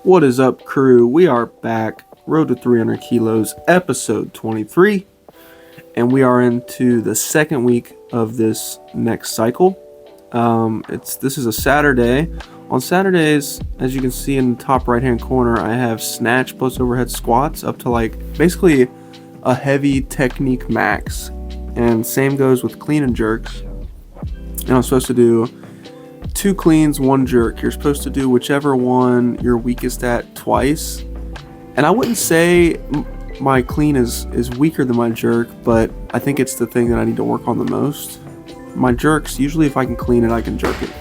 What is up, crew? We are back. Road to 300 kilos, episode 23. And we are into the second week of this next cycle. This is a Saturday. On Saturdays, as you can see in the top right hand corner, I have snatch plus overhead squats up to like basically a heavy technique max. And same goes with clean and jerks. And I'm supposed to do 2 cleans, 1 jerk. You're supposed to do whichever one you're weakest at twice. And I wouldn't say my clean is weaker than my jerk, but I think it's the thing that I need to work on the most. My jerks, usually if I can clean it, I can jerk it.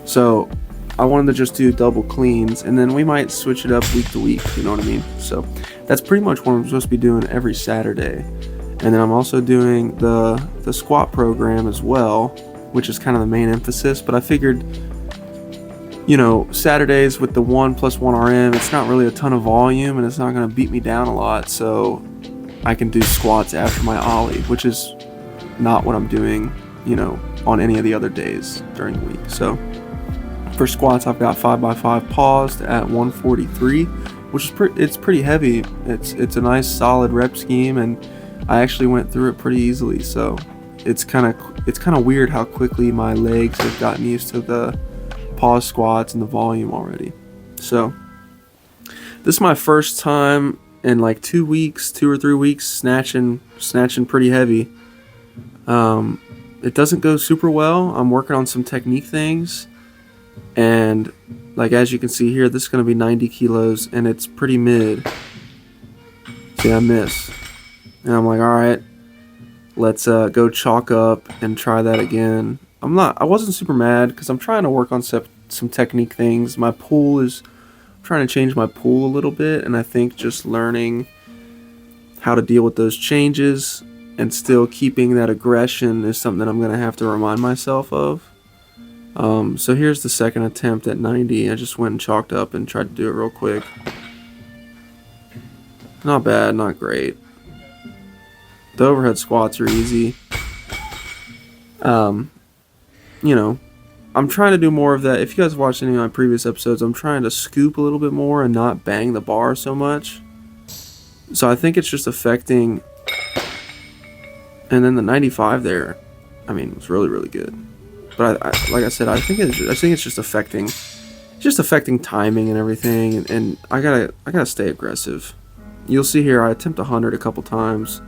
So I wanted to just do double cleans, and then we might switch it up week to week, you know what I mean? So that's pretty much what I'm supposed to be doing every Saturday. And then I'm also doing the squat program as well, which is kind of the main emphasis, but I figured, Saturdays with the 1 plus 1 RM, it's not really a ton of volume and it's not going to beat me down a lot, so I can do squats after my ollie, which is not what I'm doing, on any of the other days during the week. So for squats, I've got 5x5 paused at 143, which is it's pretty heavy. It's a nice solid rep scheme, and I actually went through it pretty easily, so it's kind of weird how quickly my legs have gotten used to the pause squats and the volume already. So this is my first time in like 2 or 3 weeks snatching pretty heavy. It doesn't go super well. I'm working on some technique things, and like as you can see here, this is going to be 90 kilos and it's pretty mid. See, I miss, and I'm like, all right, let's go chalk up and try that again. I wasn't super mad because I'm trying to work on some technique things. I'm trying to change my pull a little bit, and I think just learning how to deal with those changes and still keeping that aggression is something I'm going to have to remind myself of. So here's the second attempt at 90. I just went and chalked up and tried to do it real quick. Not bad, not great. The overhead squats are easy. I'm trying to do more of that. If you guys watched any of my previous episodes, I'm trying to scoop a little bit more and not bang the bar so much. So I think it's just affecting. And then the 95 there, was really, really good. But like I said, I think it's just affecting timing and everything. And I gotta stay aggressive. You'll see here, I attempt 100 a couple times,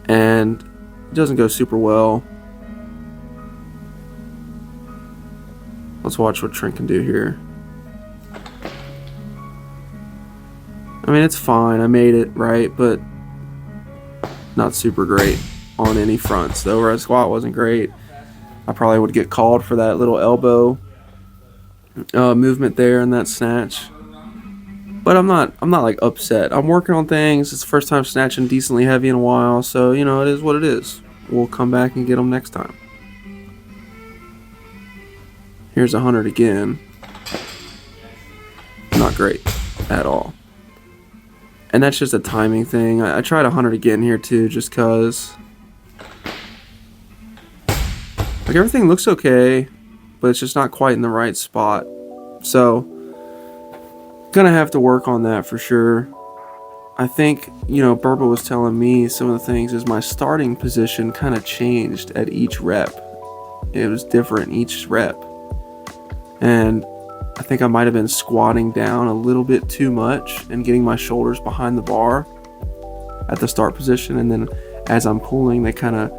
and it doesn't go super well. Let's watch what Trent can do here. It's fine. I made it right, but not super great on any fronts. The overhead squat wasn't great. I probably would get called for that little elbow movement there in that snatch. But I'm not like upset. I'm working on things. It's the first time snatching decently heavy in a while, so it is what it is. We'll come back and get them next time. Here's 100 again. Not great at all. And that's just a timing thing. I tried 100 again here too, just cause like everything looks okay, but it's just not quite in the right spot. So gonna have to work on that for sure. I think, Burba was telling me some of the things is my starting position kind of changed at each rep. It was different each rep. And I think I might have been squatting down a little bit too much and getting my shoulders behind the bar at the start position. And then as I'm pulling, they kind of,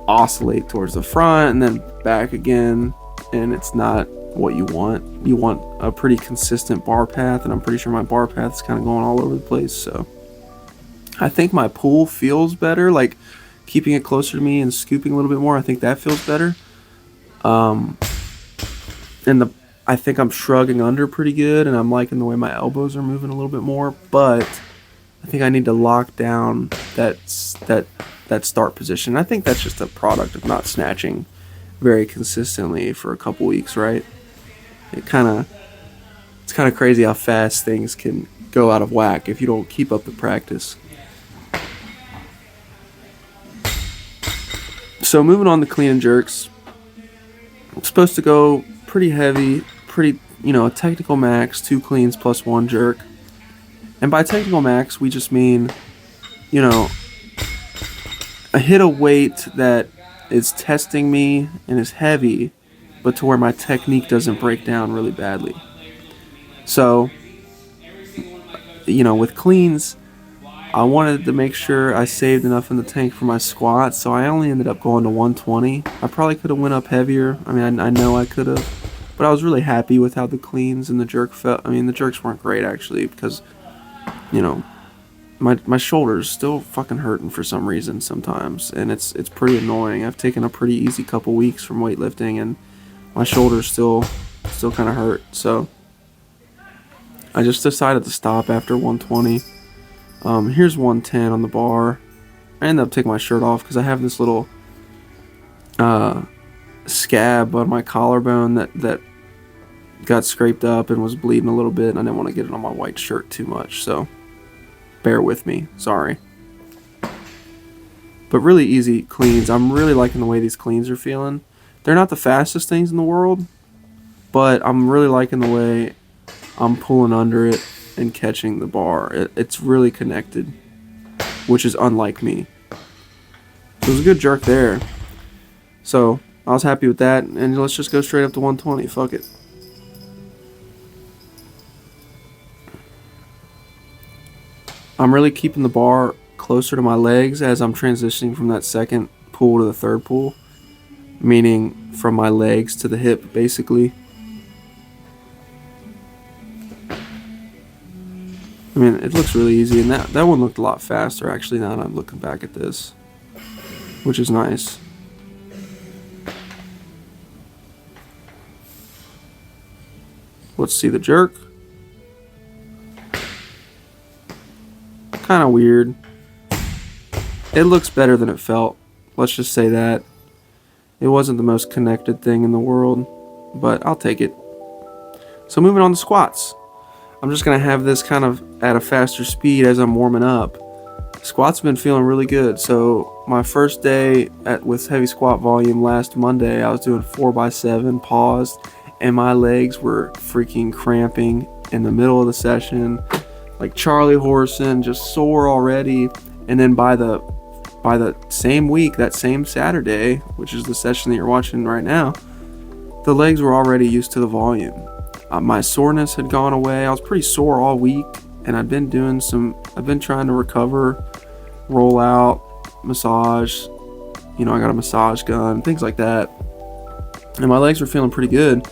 oscillate towards the front and then back again. And it's not what you want. You want a pretty consistent bar path, and I'm pretty sure my bar path is kind of going all over the place. So I think my pull feels better, like keeping it closer to me and scooping a little bit more. I think that feels better. And I think I'm shrugging under pretty good, and I'm liking the way my elbows are moving a little bit more. But I think I need to lock down that start position. I think that's just a product of not snatching very consistently for a couple weeks, right? It's kind of crazy how fast things can go out of whack if you don't keep up the practice. So moving on to clean and jerks. I'm supposed to go pretty heavy, pretty a technical max, 2 cleans plus 1 jerk. And by technical max, we just mean, I hit a weight that is testing me and is heavy, but to where my technique doesn't break down really badly. So, with cleans, I wanted to make sure I saved enough in the tank for my squats, so I only ended up going to 120. I probably could have went up heavier. I mean, I know I could have, but I was really happy with how the cleans and the jerk felt. I mean, the jerks weren't great, actually, because, my shoulder's still fucking hurting for some reason sometimes, and it's pretty annoying. I've taken a pretty easy couple weeks from weightlifting, and my shoulder's still kind of hurt, so I just decided to stop after 120. Here's 110 on the bar. I ended up taking my shirt off because I have this little scab on my collarbone that got scraped up and was bleeding a little bit, and I didn't want to get it on my white shirt too much, so bear with me, sorry. But really easy cleans. I'm really liking the way these cleans are feeling. They're not the fastest things in the world, but I'm really liking the way I'm pulling under it and catching the bar. It's really connected, which is unlike me. It was a good jerk there. So I was happy with that, and let's just go straight up to 120. Fuck it. I'm really keeping the bar closer to my legs as I'm transitioning from that second pull to the third pull, meaning from my legs to the hip, basically. I mean, it looks really easy, and that one looked a lot faster, actually, now that I'm looking back at this, which is nice. Let's see the jerk. Kind of weird. It looks better than it felt. Let's just say that. It wasn't the most connected thing in the world, but I'll take it. So moving on to squats. I'm just going to have this kind of at a faster speed as I'm warming up. Squats have been feeling really good. So my first day with heavy squat volume last Monday, I was doing 4x7, paused, and my legs were freaking cramping in the middle of the session. Like Charlie horsing, just sore already. And then by the same week, that same Saturday, which is the session that you're watching right now, the legs were already used to the volume. My soreness had gone away. I was pretty sore all week, and I've been trying to recover, roll out, massage. I got a massage gun, things like that. And my legs were feeling pretty good.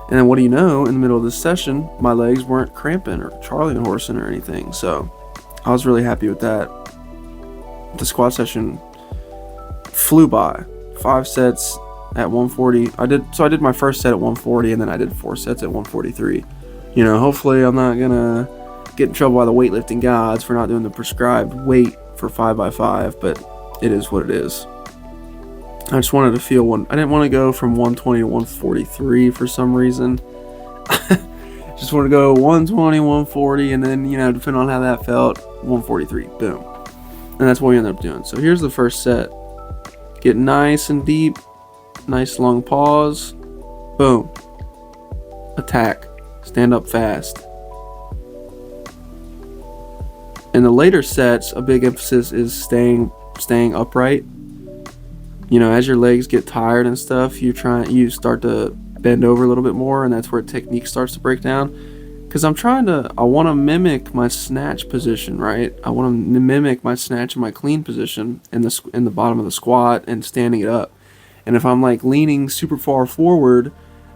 And then what do you know, in the middle of this session, my legs weren't cramping or Charlie horsing or anything. So I was really happy with that. The squat session flew by. 5 sets at 140. I did my first set at 140, and then I did 4 sets at 143. Hopefully I'm not gonna get in trouble by the weightlifting gods for not doing the prescribed weight for 5x5, but it is what it is. I just wanted to feel one. I didn't want to go from 120 to 143 for some reason. Just want to go 120, 140, and then, depending on how that felt, 143. Boom. And that's what we ended up doing. So here's the first set. Get nice and deep. Nice long pause. Boom. Attack. Stand up fast. In the later sets, a big emphasis is staying upright. As your legs get tired and stuff, you start to bend over a little bit more, and that's where technique starts to break down. Because I want to mimic my snatch position, right? I want to mimic my snatch and my clean position in the bottom of the squat and standing it up. And if I'm like leaning super far forward,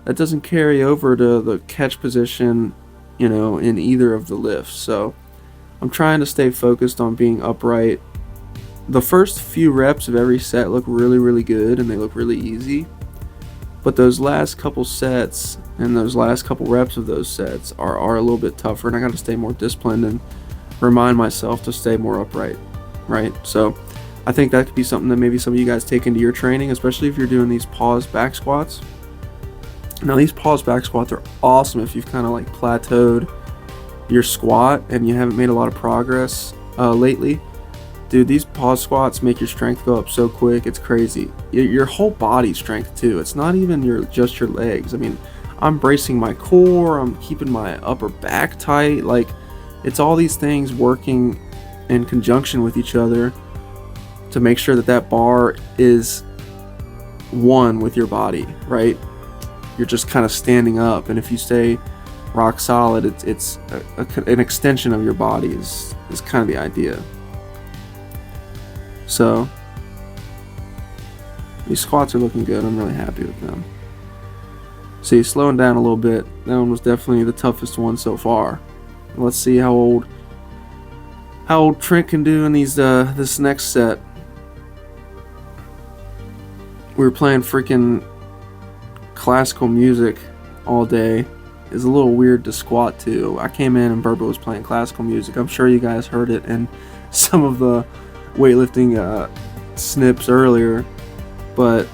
that doesn't carry over to the catch position, in either of the lifts. So I'm trying to stay focused on being upright. The first few reps of every set look really, really good, and they look really easy. But those last couple sets and those last couple reps of those sets are a little bit tougher, and I got to stay more disciplined and remind myself to stay more upright, right? So I think that could be something that maybe some of you guys take into your training, especially if you're doing these pause back squats. Now, these pause back squats are awesome if you've kind of like plateaued your squat and you haven't made a lot of progress lately. Dude, these pause squats make your strength go up so quick, it's crazy. Your whole body strength too. It's not even just your legs. I mean, I'm bracing my core, I'm keeping my upper back tight. Like, it's all these things working in conjunction with each other to make sure that that bar is one with your body, right? You're just kind of standing up, and if you stay rock solid, it's an extension of your body is kind of the idea. So these squats are looking good. I'm really happy with them. See, slowing down a little bit. That one was definitely the toughest one so far. Let's see how old Trent can do in these this next set. We were playing freaking classical music all day. It's a little weird to squat to. I came in and Burbo was playing classical music. I'm sure you guys heard it in some of the weightlifting snips earlier, but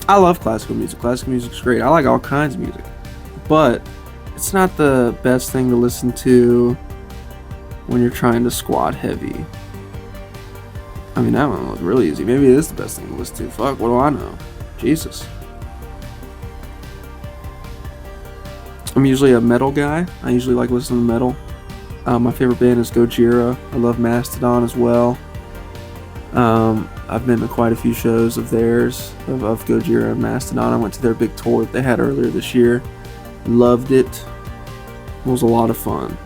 I love classical music. Classical music's great. I like all kinds of music, but it's not the best thing to listen to when you're trying to squat heavy. I mean, that one was really easy. Maybe it is the best thing to listen to. Fuck, what do I know? Jesus. I'm usually a metal guy. I usually like listening to metal. My favorite band is Gojira. I love Mastodon as well. I've been to quite a few shows of theirs, of Gojira and Mastodon. I went to their big tour that they had earlier this year. Loved it. It was a lot of fun.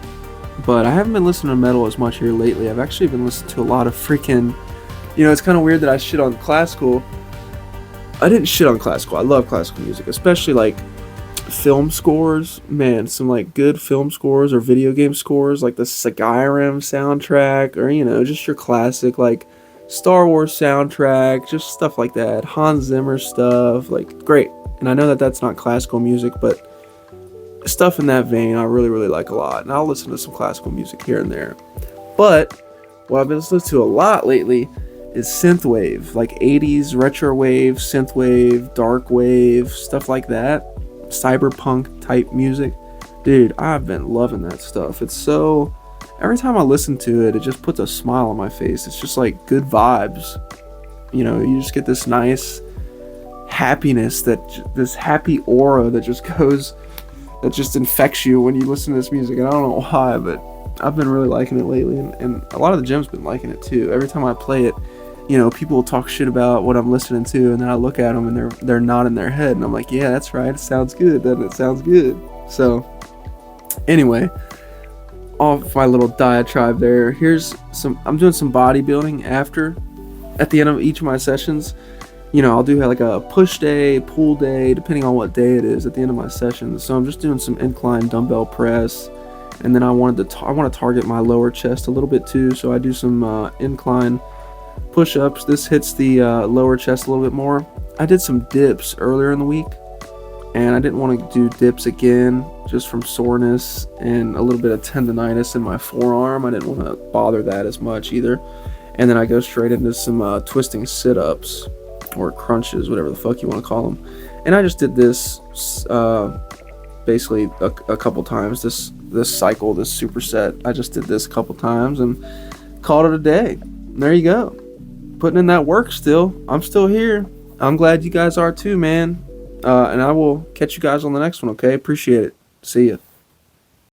But I haven't been listening to metal as much here lately. I've actually been listening to a lot of freaking... it's kind of weird that I shit on classical. I didn't shit on classical. I love classical music, especially like film scores. Man, some like good film scores or video game scores, like the Skyrim soundtrack, or just your classic like Star Wars soundtrack, just stuff like that. Hans Zimmer stuff, like great. And I know that that's not classical music, but stuff in that vein I really, really like a lot. And I'll listen to some classical music here and there. But what I've been listening to a lot lately is synthwave, like 80s retro wave, synthwave, dark wave, stuff like that. Cyberpunk type music. Dude, I've been loving that stuff. It's so... Every time I listen to it, it just puts a smile on my face. It's just like good vibes. You just get this nice happiness, this happy aura that just infects you when you listen to this music. And I don't know why, but I've been really liking it lately. And a lot of the gym's been liking it too. Every time I play it, people will talk shit about what I'm listening to, and then I look at them and they're nodding their head, and I'm like, yeah, that's right. It sounds good, doesn't it? Sounds good. So anyway, off my little diatribe there. I'm doing some bodybuilding at the end of each of my sessions. I'll do like a push day, pull day, depending on what day it is at the end of my sessions. So I'm just doing some incline dumbbell press, and then I want to target my lower chest a little bit too. So I do some incline push-ups. This hits the lower chest a little bit more. I did some dips earlier in the week, and I didn't want to do dips again just from soreness and a little bit of tendonitis in my forearm. I didn't want to bother that as much either. And then I go straight into some twisting sit-ups or crunches, whatever the fuck you want to call them. And I just did this basically a couple times. This cycle, this superset, I just did this a couple times and called it a day. And there you go. Putting in that work still. I'm still here. I'm glad you guys are too, man. And I will catch you guys on the next one, okay? Appreciate it. See ya.